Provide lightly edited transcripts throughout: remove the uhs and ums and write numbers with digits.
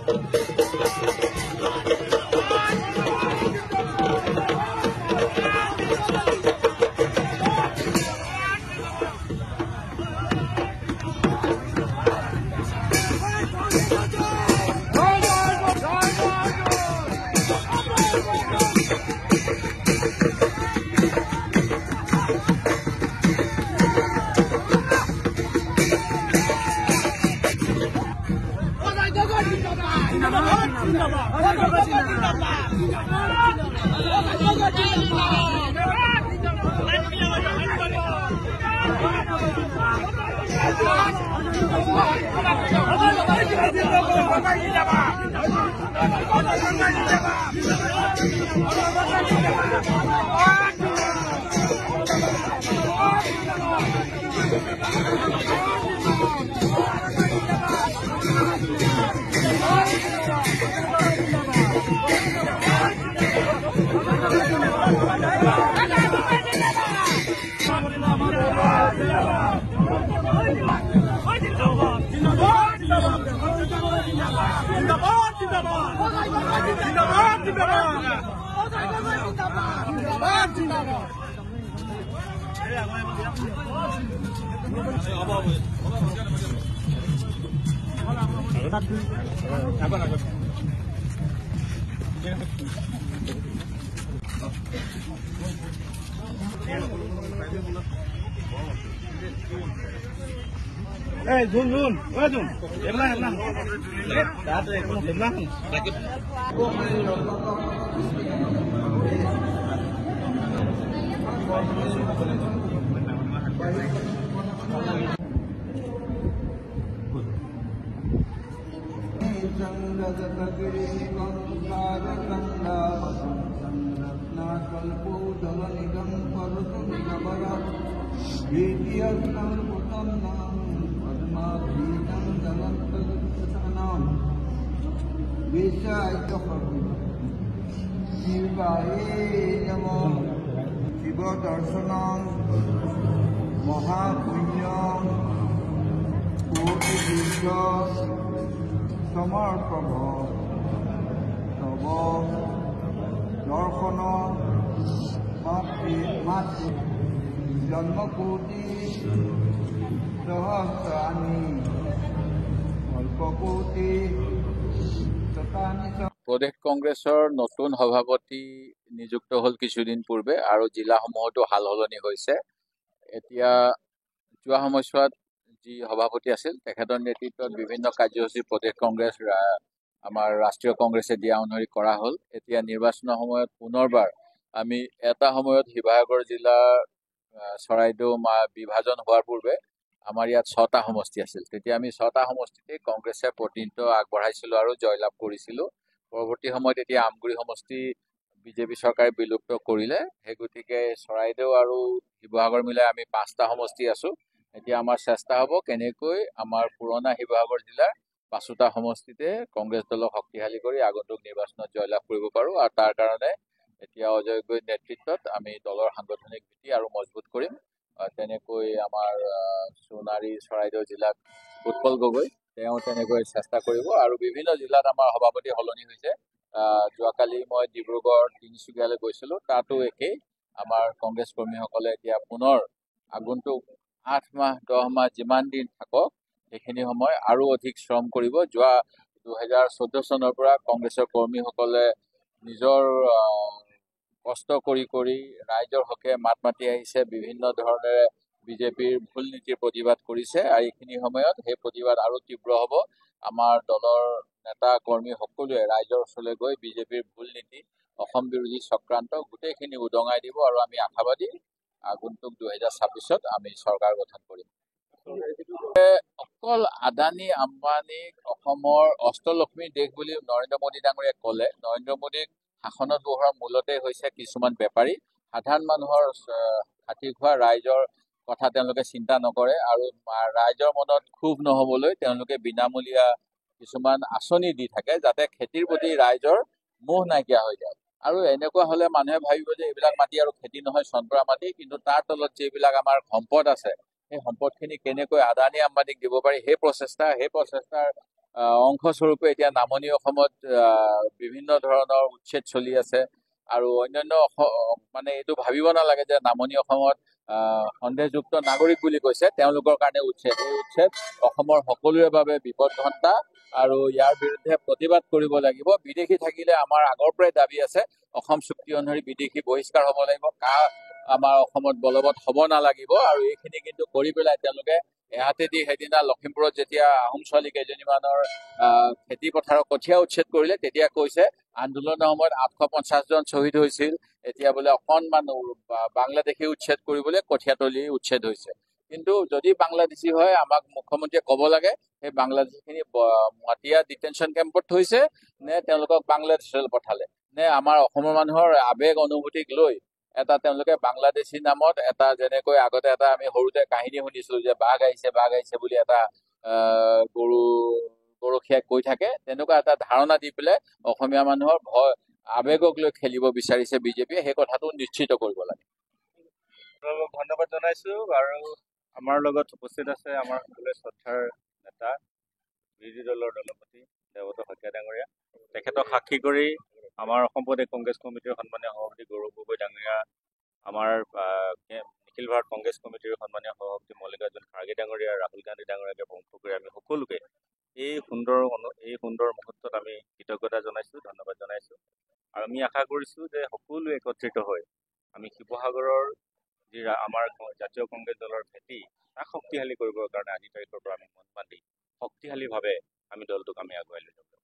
Hey, Jun, Emang. Shiva Darshanam Mahapunyam Koti Vidya Samarprabha Tava Darshana Mati Janmakoti Sahasrani Alpakoti Satani প্ৰদেশ কংগ্ৰেছৰ নতুন সভাপতি নিযুক্ত হ'ল কিছুদিন পূৰ্বে আৰু জিলাসমূহতো হাল সলনি হৈছে। এতিয়া যোৱা সময়ছোৱাত যি সভাপতি আছিল তেখেতৰ নেতৃত্বত বিভিন্ন কাৰ্যসূচী প্ৰদেশ কংগ্ৰেছ আমাৰ ৰাষ্ট্ৰীয় কংগ্ৰেছে দিয়া অনুসৰি কৰা হ'ল। এতিয়া নিৰ্বাচনৰ সময়ত পুনৰবাৰ আমি এটা সময়ত শিৱসাগৰ জিলাৰ চৰাইদেউ বিভাজন হোৱাৰ পূৰ্বে আমাৰ ইয়াত 6টা সমষ্টি আছিল। তেতিয়া আমি 6টা সমষ্টিতে কংগ্ৰেছে প্ৰতিনিধিত্ব আগবঢ়াইছিলোঁ আৰু জয়লাভ কৰিছিলোঁ। পৰৱৰ্তী সময়ত এতিয়া আমগুৰি সমষ্টি বিজেপি চৰকাৰে বিলুপ্ত কৰিলে। সেই গতিকে চৰাইদেউ আৰু শিৱসাগৰ মিলাই আমি 5টা সমষ্টি আছোঁ। এতিয়া আমাৰ চেষ্টা হ'ব কেনেকৈ আমাৰ পুৰণা শিৱসাগৰ জিলাৰ 5টা সমষ্টিতে কংগ্ৰেছ দলক শক্তিশালী কৰি আগন্তুক নিৰ্বাচনত জয়লাভ কৰিব পাৰোঁ। আৰু তাৰ কাৰণে এতিয়া অজয় গগৈৰ নেতৃত্বত আমি দলৰ সাংগঠনিক ভিত্তি আৰু মজবুত কৰিম। তেনেকৈ আমাৰ সোণাৰী চৰাইদেউ জিলাত উৎপল গগৈ তেওঁ তেনেকৈ চেষ্টা কৰিব আৰু বিভিন্ন জিলাত আমাৰ সভাপতি সলনি হৈছে। যোৱাকালি মই ডিব্ৰুগড় তিনিচুকীয়ালৈ গৈছিলোঁ, তাতো একেই। আমাৰ কংগ্ৰেছ কৰ্মীসকলে এতিয়া পুনৰ আগন্তুক 8 মাহ 10 মাহ যিমান দিন থাকক সেইখিনি সময় আৰু অধিক শ্ৰম কৰিব। যোৱা 2014 চনৰ পৰা কংগ্ৰেছৰ কৰ্মীসকলে নিজৰ কষ্ট কৰি ৰাইজৰ হকে মাত মাতি আহিছে, বিভিন্ন ধৰণেৰে বিজেপিৰ ভুল নীতিৰ প্ৰতিবাদ কৰিছে আৰু এইখিনি সময়ত সেই প্ৰতিবাদ আৰু তীব্ৰ হ'ব। আমাৰ দলৰ নেতা কৰ্মী সকলোৱে ৰাইজৰ ওচৰলৈ গৈ বিজেপিৰ ভুল নীতি, অসম বিৰোধী চক্ৰান্ত গোটেইখিনি উদঙাই দিব আৰু আমি আশাবাদী আগন্তুক 2026ত আমি চৰকাৰ গঠন কৰিম। অকল আদানী আম্বানীক অসমৰ অষ্টলক্ষ্মীৰ দেশ বুলি নৰেন্দ্ৰ মোদী ডাঙৰীয়াই ক'লে। নৰেন্দ্ৰ মোদীক শাসনত বহোৱাৰ মূলতে হৈছে কিছুমান বেপাৰী। সাধাৰণ মানুহৰ হাতীৰ খোৱা ৰাইজৰ কথা তেওঁলোকে চিন্তা নকৰে আৰু ৰাইজৰ মনত ক্ষোভ নহবলৈ তেওঁলোকে বিনামূলীয়া কিছুমান আঁচনি দি থাকে যাতে খেতিৰ প্ৰতি ৰাইজৰ মোহ নাইকিয়া হৈ যায়। আৰু এনেকুৱা হলে মানুহে ভাবিব যে এইবিলাক মাটি আৰু খেতি নহয়, চনপৰা মাটি। কিন্তু তাৰ তলত যিবিলাক আমাৰ সম্পদ আছে সেই সম্পদখিনি কেনেকৈ আদানী আম্বানীক দিব পাৰি সেই প্ৰচেষ্টাৰ অংশস্বৰূপে এতিয়া নামনি অসমত বিভিন্ন ধৰণৰ উচ্ছেদ চলি আছে আৰু অন্যান্য মানে এইটো ভাবিব নালাগে যে নামনি অসমত সন্দেহযুক্ত নাগৰিক বুলি কৈছে তেওঁলোকৰ কাৰণে উচ্ছেদ। এই উচ্ছেদ অসমৰ সকলোৰে বাবে বিপদঘণ্টা আৰু ইয়াৰ বিৰুদ্ধে প্ৰতিবাদ কৰিব লাগিব। বিদেশী থাকিলে আমাৰ আগৰ পৰাই দাবী আছে অসম চুক্তি অনুসৰি বিদেশী বহিষ্কাৰ হ'ব লাগিব, আমাৰ অসমত বলবৎ হ'ব নালাগিব আৰু এইখিনি কিন্তু কৰি পেলাই তেওঁলোকে এহাতেদি সেইদিনা লখিমপুৰত যেতিয়া আহোম ছোৱালী কেইজনীমানৰ খেতি পথাৰৰ কঠীয়া উচ্ছেদ কৰিলে তেতিয়া কৈছে আন্দোলনৰ সময়ত 850 জন শ্বহীদ হৈছিল, এতিয়া বোলে অকণমান বাংলাদেশী উচ্ছেদ কৰিবলৈ কঠীয়াতলি উচ্ছেদ হৈছে। কিন্তু যদি বাংলাদেশী হয় আমাক মুখ্যমন্ত্ৰীয়ে ক'ব লাগে সেই বাংলাদেশীখিনি মাতিয়া ডিটেনশ্যন কেম্পত থৈছে নে তেওঁলোকক বাংলাদেশলৈ পঠালে, নে আমাৰ অসমৰ মানুহৰ আৱেগ অনুভূতিক লৈ এটা তেওঁলোকে বাংলাদেশী নামত এটা যেনেকৈ আগতে এটা আমি সৰুতে কাহিনী শুনিছিলো যে বাঘ আহিছে বুলি এটা গৰখীয়াই কৈ থাকে, তেনেকুৱা এটা ধাৰণা দি পেলাই অসমীয়া মানুহৰ ভয় আৱেগক লৈ খেলিব বিচাৰিছে বিজেপিয়ে। সেই কথাটো নিশ্চিত কৰিব লাগে। ধন্যবাদ জনাইছো আৰু আমাৰ লগত উপস্থিত আছে আমাৰ সকলোৱে শ্ৰদ্ধাৰ নেতা বিৰোধী দলৰ দলপতি দেৱত শইকীয়া ডাঙৰীয়া। তেখেতক সাক্ষী কৰি আমাৰ অসম প্ৰদেশ কংগ্ৰেছ কমিটিৰ সন্মানীয় সভাপতি গৌৰৱ গগৈ ডাঙৰীয়া, আমাৰ নিখিল ভাৰত কংগ্ৰেছ কমিটিৰ সন্মানীয় সভাপতি মল্লিকাৰ্জুন খাৰ্গে ডাঙৰীয়া, ৰাহুল গান্ধী ডাঙৰীয়াকে প্ৰমুখ কৰি আমি সকলোকে এই সুন্দৰ মুহূৰ্তত আমি কৃতজ্ঞতা জনাইছো, ধন্যবাদ জনাইছো। আৰু আমি আশা কৰিছো যে সকলোৱে একত্ৰিত হৈ আমি শিৱসাগৰৰ যি আমাৰ জাতীয় কংগ্ৰেছ দলৰ ভেটি তাক শক্তিশালী কৰিবৰ কাৰণে আজিৰ তাৰিখৰ পৰা আমি মন বান্ধি শক্তিশালীভাৱে আমি দলটোক আমি আগুৱাই লৈ যাব লাগিব।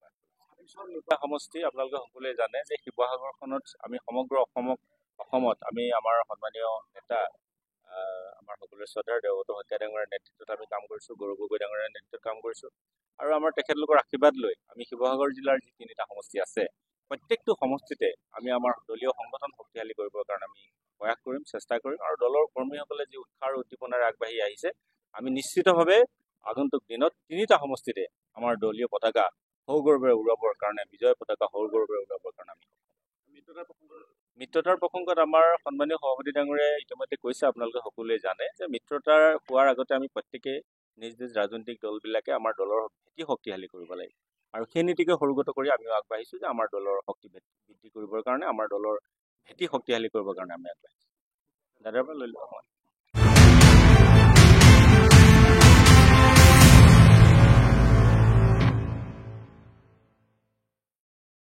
সমষ্টি আপোনালোকে সকলোৱে জানে যে শিৱসাগৰখনত আমি সমগ্ৰ অসমত আমি আমাৰ সন্মানীয় নেতা আমাৰ সকলোৰে শ্ৰদ্ধাৰ দেৱত শইকীয়া ডাঙৰীয়াৰ নেতৃত্বত আমি কাম কৰিছো, গৌৰৱ গগৈ ডাঙৰীয়াৰ নেতৃত্বত কাম কৰিছো আৰু আমাৰ তেখেতলোকৰ আশীৰ্বাদ লৈ আমি শিৱসাগৰ জিলাৰ যি 3টা সমষ্টি আছে প্ৰত্যেকটো সমষ্টিতে আমি আমাৰ দলীয় সংগঠন শক্তিশালী কৰিবৰ কাৰণে আমি প্ৰয়াস কৰিম, চেষ্টা কৰিম আৰু দলৰ কৰ্মীসকলে যি উৎসাহ আৰু উদ্দীপনাৰে আগবাঢ়ি আহিছে আমি নিশ্চিতভাৱে আগন্তুক দিনত 3টা সমষ্টিতে আমাৰ দলীয় পতাকা সৌগৌৰৱেৰে উৰুৱাবৰ কাৰণে, বিজয় পতাকা সৌগৌৰৱেৰে উৰুৱাবৰ কাৰণে আমি মিত্ৰতাৰ প্ৰসংগত আমাৰ সন্মানীয় সভাপতি ডাঙৰীয়াই ইতিমধ্যে কৈছে, আপোনালোকে সকলোৱে জানে যে মিত্ৰতাৰ হোৱাৰ আগতে আমি প্ৰত্যেকে নিজ ৰাজনৈতিক দলবিলাকে আমাৰ দলৰ ভেটি শক্তিশালী কৰিব লাগে আৰু সেই নীতিকে সৰুগত কৰি আমিও আগবাঢ়িছো যে আমাৰ দলৰ শক্তি বৃদ্ধি কৰিবৰ কাৰণে, আমাৰ দলৰ ভেটি শক্তিশালী কৰিবৰ কাৰণে আমি আগবাঢ়িছো। দাদাৰ পৰা লৈ লওঁ।